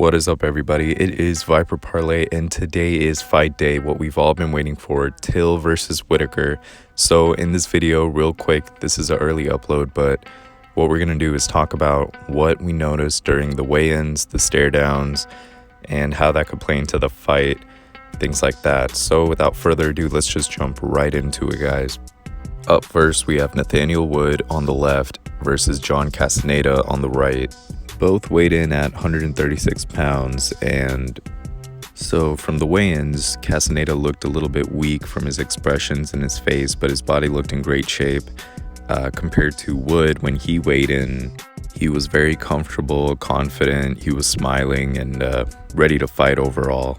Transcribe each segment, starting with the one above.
What is up, everybody? It is Viper Parlay, and today is fight day, what we've all been waiting for, Till versus Whittaker. So in this video, real quick, this is an early upload, but what we're going to do is talk about what we noticed during the weigh-ins, the stare-downs, and how that could play into the fight, things like that. So without further ado, let's just jump right into it, guys. Up first, we have Nathaniel Wood on the left versus John Castaneda on the right. Both weighed in at 136 pounds, and so from the weigh-ins, Castaneda looked a little bit weak from his expressions in his face, but his body looked in great shape. Compared to Wood, when he weighed in, he was very comfortable, confident, he was smiling, and ready to fight overall.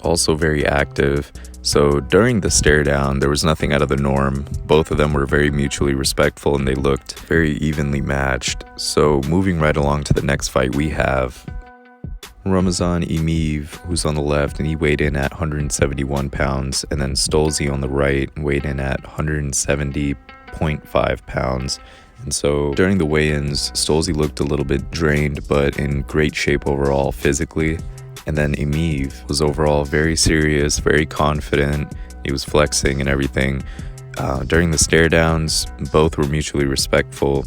Also very active. So during the stare down, there was nothing out of the norm. Both of them were very mutually respectful and they looked very evenly matched. So moving right along to the next fight, we have Ramazan Emeev, who's on the left, and he weighed in at 171 pounds, and then Stolze on the right weighed in at 170.5 pounds. And so during the weigh-ins, Stolze looked a little bit drained, but in great shape overall physically. And then Emeev was overall very serious, very confident. He was flexing and everything. During the stare downs, both were mutually respectful.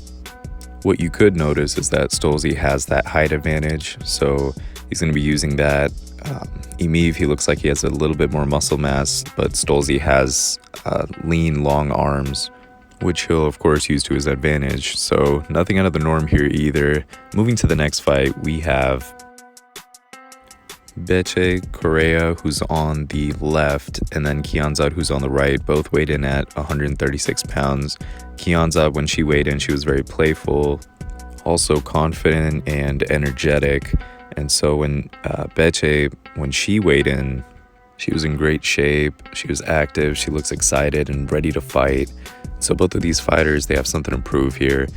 What you could notice is that Stolze has that height advantage, so he's going to be using that. Emeev, he looks like he has a little bit more muscle mass, but Stolze has lean, long arms, which he'll of course use to his advantage. So nothing out of the norm here either. Moving to the next fight, we have Beche Correa, who's on the left, and then Kianzad, who's on the right. Both weighed in at 136 pounds. Kianzad, when she weighed in, she was very playful, also confident and energetic. And so when Beche, when she weighed in, she was in great shape, she was active, she looks excited and ready to fight. So both of these fighters, they have something to prove here.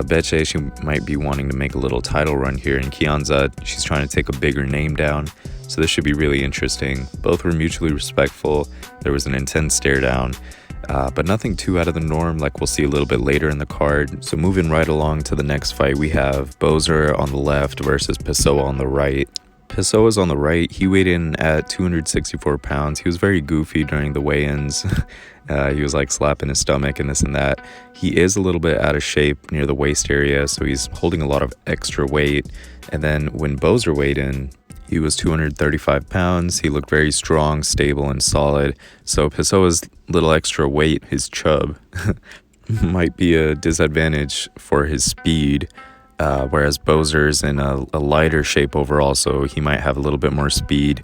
Beche, she might be wanting to make a little title run here, and Kianzad, she's trying to take a bigger name down. So this should be really interesting. Both were mutually respectful. There was an intense stare down, but nothing too out of the norm like we'll see a little bit later in the card. So moving right along to the next fight, we have Boser on the left versus Pessoa on the right. Pessoa's on the right. He weighed in at 264 pounds. He was very goofy during the weigh-ins. He was like slapping his stomach and this and that. He is a little bit out of shape near the waist area, so he's holding a lot of extra weight. And then when Boser weighed in, he was 235 pounds. He looked very strong, stable, and solid. So Pessoa's little extra weight, his chub, might be a disadvantage for his speed. Whereas Boser's in a lighter shape overall, so he might have a little bit more speed.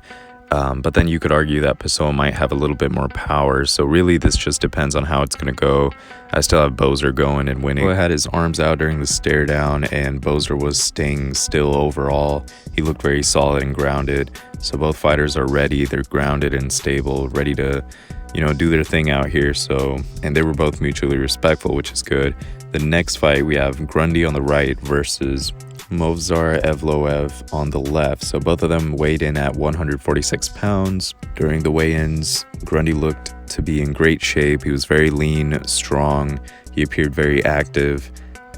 But then you could argue that Pessoa might have a little bit more power. So really, this just depends on how it's going to go. I still have Boser going and winning. He had his arms out during the stare down, and Boser was staying still overall. He looked very solid and grounded. So both fighters are ready. They're grounded and stable, ready to, do their thing out here. So, and they were both mutually respectful, which is good. The next fight, we have Grundy on the right versus Movsar Evloev on the left. So both of them weighed in at 146 pounds. During the weigh-ins, Grundy looked to be in great shape. He was very lean, strong. He appeared very active.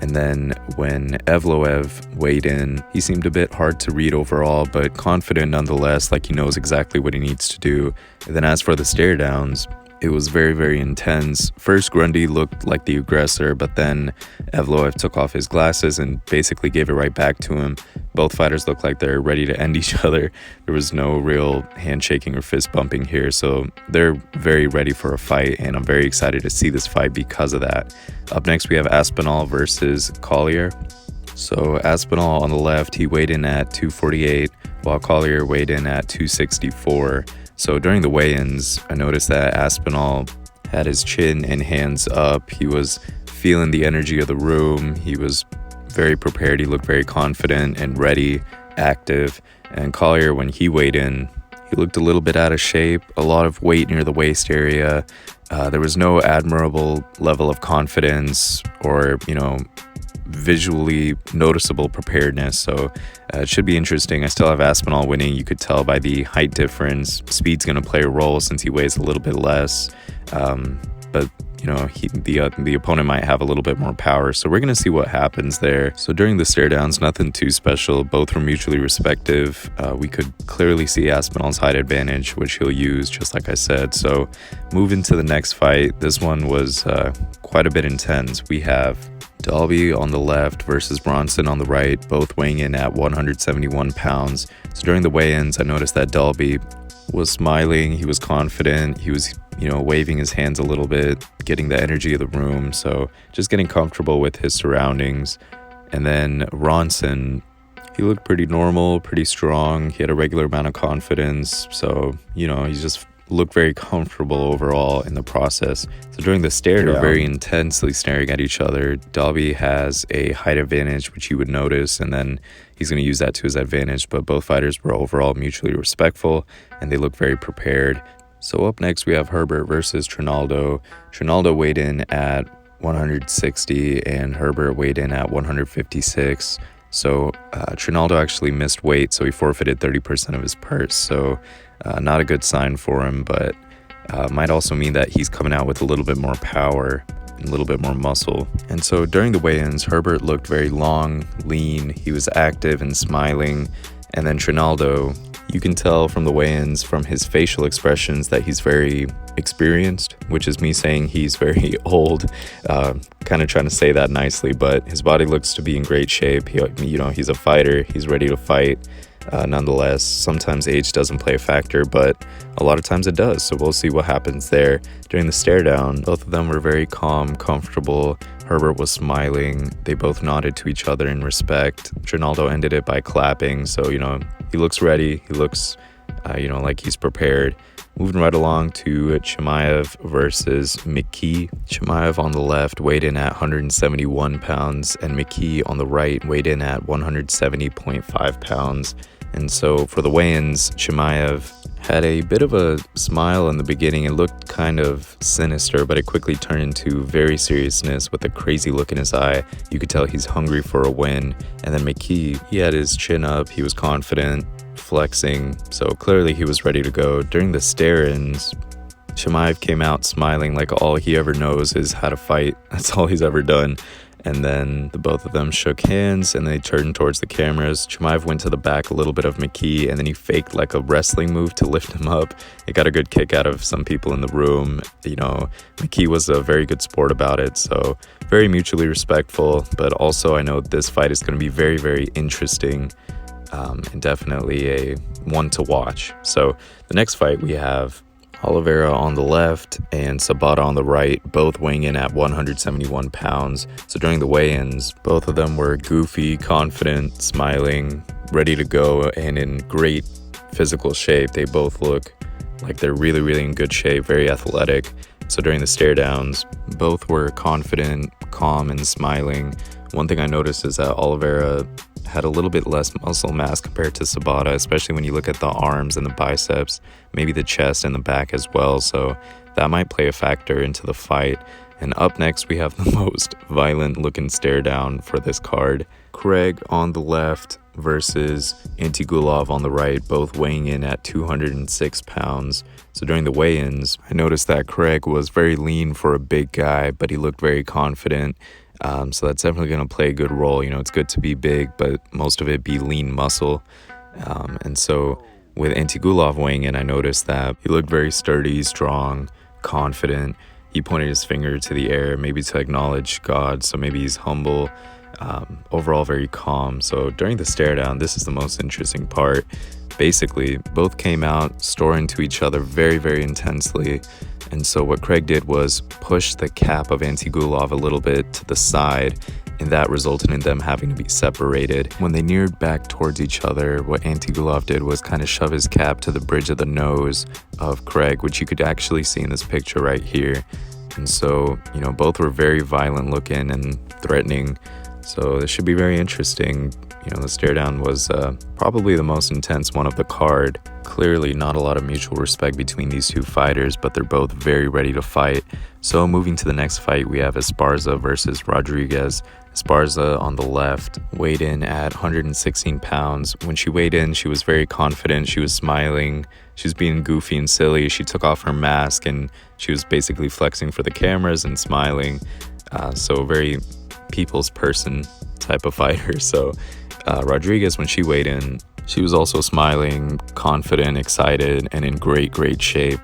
And then when Evloev weighed in, he seemed a bit hard to read overall, but confident nonetheless, like he knows exactly what he needs to do. And then as for the stare downs, it was very, very intense. First, Grundy looked like the aggressor, but then Evloev took off his glasses and basically gave it right back to him. Both fighters looked like they're ready to end each other. There was no real handshaking or fist bumping here, so they're very ready for a fight, and I'm very excited to see this fight because of that. Up next, we have Aspinall versus Collier. So Aspinall on the left, he weighed in at 248, while Collier weighed in at 264. So during the weigh-ins, I noticed that Aspinall had his chin and hands up. He was feeling the energy of the room. He was very prepared. He looked very confident and ready, active. And Collier, when he weighed in, he looked a little bit out of shape, a lot of weight near the waist area. There was no admirable level of confidence or, visually noticeable preparedness. So it should be interesting. I still have Aspinall winning. You could tell by the height difference. Speed's going to play a role since he weighs a little bit less. but the opponent might have a little bit more power. So we're going to see what happens there. So during the stare downs, nothing too special. Both were mutually respective. We could clearly see Aspinall's height advantage, which he'll use, just like I said. So moving to the next fight, this one was quite a bit intense. We have Dalby on the left versus Bronson on the right, both weighing in at 171 pounds. So during the weigh-ins, I noticed that Dalby was smiling, he was confident, he was waving his hands a little bit, getting the energy of the room, so just getting comfortable with his surroundings. And then Ronson, he looked pretty normal, pretty strong, he had a regular amount of confidence, so he just looked very comfortable overall in the process. So during the stare, they're very intensely staring at each other. Dalby has a height advantage, which you would notice, and then he's going to use that to his advantage, but both fighters were overall mutually respectful, and they look very prepared. So up next, we have Herbert versus Trinaldo. Trinaldo weighed in at 160, and Herbert weighed in at 156. So Trinaldo actually missed weight, so he forfeited 30% of his purse. So not a good sign for him, but might also mean that he's coming out with a little bit more power, a little bit more muscle. And so during the weigh-ins, Herbert looked very long, lean, he was active and smiling. And then Trinaldo, you can tell from the weigh-ins, from his facial expressions, that he's very experienced, which is me saying he's very old, kind of trying to say that nicely, but his body looks to be in great shape. He's a fighter, he's ready to fight. Nonetheless, sometimes age doesn't play a factor, but a lot of times it does, so we'll see what happens there. During the stare down, both of them were very calm, comfortable. Herbert was smiling. They both nodded to each other in respect. Trinaldo ended it by clapping, so he looks ready. He looks like he's prepared. Moving right along to Chimaev versus McKee. Chimaev on the left weighed in at 171 pounds, and McKee on the right weighed in at 170.5 pounds. And so for the weigh-ins, Chimaev had a bit of a smile in the beginning. It looked kind of sinister, but it quickly turned into very seriousness with a crazy look in his eye. You could tell he's hungry for a win. And then McKee, he had his chin up, he was confident, flexing, so clearly he was ready to go. During the stare-ins, Chimaev came out smiling like all he ever knows is how to fight. That's all he's ever done. And then the both of them shook hands and they turned towards the cameras. Chimaev went to the back a little bit of McKee, and then he faked like a wrestling move to lift him up. It got a good kick out of some people in the room. McKee was a very good sport about it, so very mutually respectful. But also I know this fight is going to be very, very interesting. And definitely a one to watch. So the next fight, we have Oliveira on the left and Sabata on the right, both weighing in at 171 pounds. So during the weigh-ins, both of them were goofy, confident, smiling, ready to go, and in great physical shape. They both look like they're really, really in good shape, very athletic. So during the stare downs, both were confident, calm, and smiling. One thing I noticed is that Oliveira had a little bit less muscle mass compared to Sabata, especially when you look at the arms and the biceps, maybe the chest and the back as well, so that might play a factor into the fight. And up next, we have the most violent looking stare down for this card. Craig on the left versus Antigulov on the right, both weighing in at 206 pounds. So during the weigh-ins, I noticed that Craig was very lean for a big guy, but he looked very confident. So that's definitely going to play a good role. It's good to be big, but most of it be lean muscle. And so with Antigulov weighing in, I noticed that he looked very sturdy, strong, confident. He pointed his finger to the air, maybe to acknowledge God. So maybe he's humble, overall very calm. So during the stare down, this is the most interesting part. Basically, both came out storing to each other very, very intensely. And so what Craig did was push the cap of Antigulov a little bit to the side, and that resulted in them having to be separated. When they neared back towards each other, what Antigulov did was kind of shove his cap to the bridge of the nose of Craig, which you could actually see in this picture right here. And so, both were very violent looking and threatening. So this should be very interesting. The stare down was probably the most intense one of the card. Clearly not a lot of mutual respect between these two fighters, but they're both very ready to fight. So moving to the next fight, we have Esparza versus Rodriguez. Esparza on the left weighed in at 116 pounds. When she weighed in, she was very confident. She was smiling. She was being goofy and silly. She took off her mask and she was basically flexing for the cameras and smiling. So a very people's person type of fighter. So Rodriguez, when she weighed in, she was also smiling, confident, excited, and in great shape.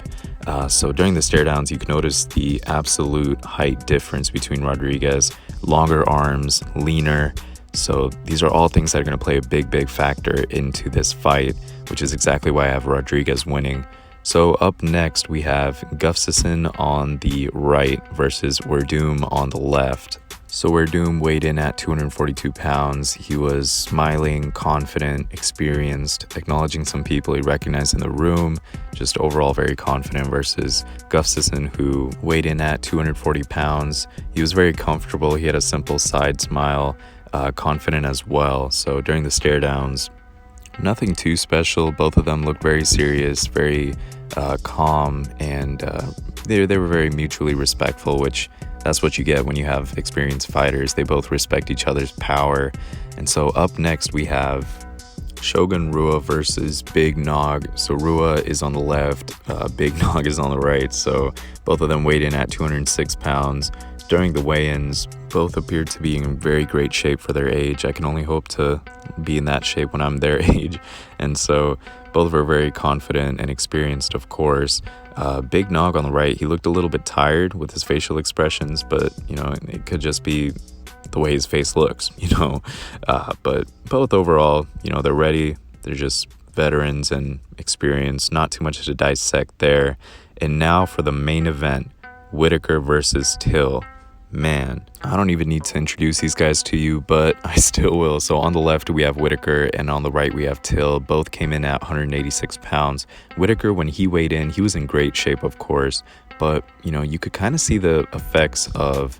So during the stare downs, you can notice the absolute height difference between Rodriguez. Longer arms, leaner. So these are all things that are going to play a big factor into this fight, which is exactly why I have Rodriguez winning. So up next, we have Gustafsson on the right versus Werdum on the left. So Werdum weighed in at 242 pounds. He was smiling, confident, experienced, acknowledging some people he recognized in the room, just overall very confident versus Gustafsson, who weighed in at 240 pounds. He was very comfortable. He had a simple side smile, confident as well. So during the stare downs, nothing too special. Both of them looked very serious, very calm, and they were very mutually respectful, which that's what you get when you have experienced fighters. They both respect each other's power. And so up next, we have Shogun Rua versus Big Nog. So Rua is on the left, Big Nog is on the right. So both of them weighed in at 206 pounds. During the weigh-ins, both appeared to be in very great shape for their age. I can only hope to be in that shape when I'm their age. And so both were very confident and experienced, of course. Big Nog on the right, he looked a little bit tired with his facial expressions, but, it could just be the way his face looks, But both overall, they're ready. They're just veterans and experienced. Not too much to dissect there. And now for the main event, Whittaker versus Till. Man, I don't even need to introduce these guys to you, but I still will. So on the left, we have Whittaker, and on the right, we have Till. Both came in at 186 pounds. Whittaker, when he weighed in, he was in great shape, of course, but, you could kind of see the effects of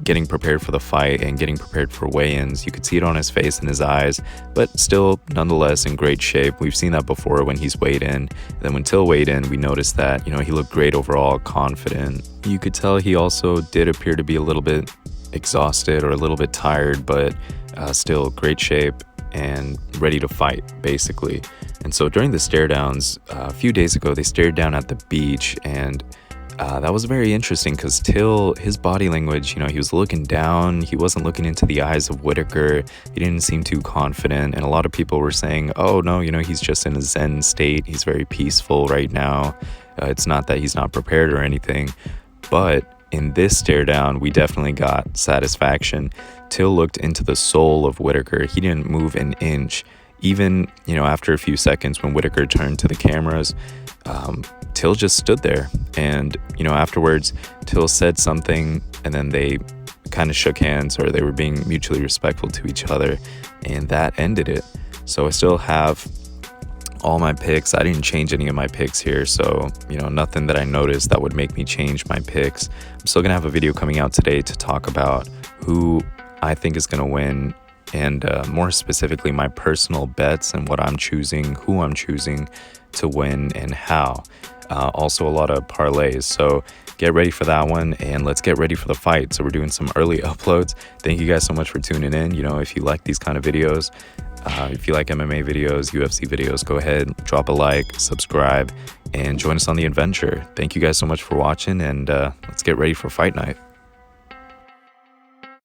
getting prepared for the fight and getting prepared for weigh-ins. You could see it on his face and his eyes, but still, nonetheless, in great shape. We've seen that before when he's weighed in. And then when Till weighed in, we noticed that, he looked great overall, confident. You could tell he also did appear to be a little bit exhausted or a little bit tired, but still great shape and ready to fight, basically. And so during the stare downs, a few days ago, they stared down at the beach, and that was very interesting because Till, his body language, he was looking down. He wasn't looking into the eyes of Whittaker. He didn't seem too confident. And a lot of people were saying, oh, no, he's just in a zen state. He's very peaceful right now. It's not that he's not prepared or anything. But in this stare down, we definitely got satisfaction. Till looked into the soul of Whittaker. He didn't move an inch. Even, after a few seconds when Whittaker turned to the cameras, Till just stood there. And, afterwards, Till said something, and then they kind of shook hands, or they were being mutually respectful to each other, and that ended it. So I still have all my picks. I didn't change any of my picks here, so, nothing that I noticed that would make me change my picks. I'm still going to have a video coming out today to talk about who I think is going to win, and more specifically my personal bets and what I'm choosing, who I'm choosing to win, and how. Also a lot of parlays, so get ready for that one, and let's get ready for the fight. So we're doing some early uploads. Thank you guys so much for tuning in. If you like these kind of videos, if you like MMA videos, UFC videos, go ahead, drop a like, subscribe, and join us on the adventure. Thank you guys so much for watching, and let's get ready for fight night.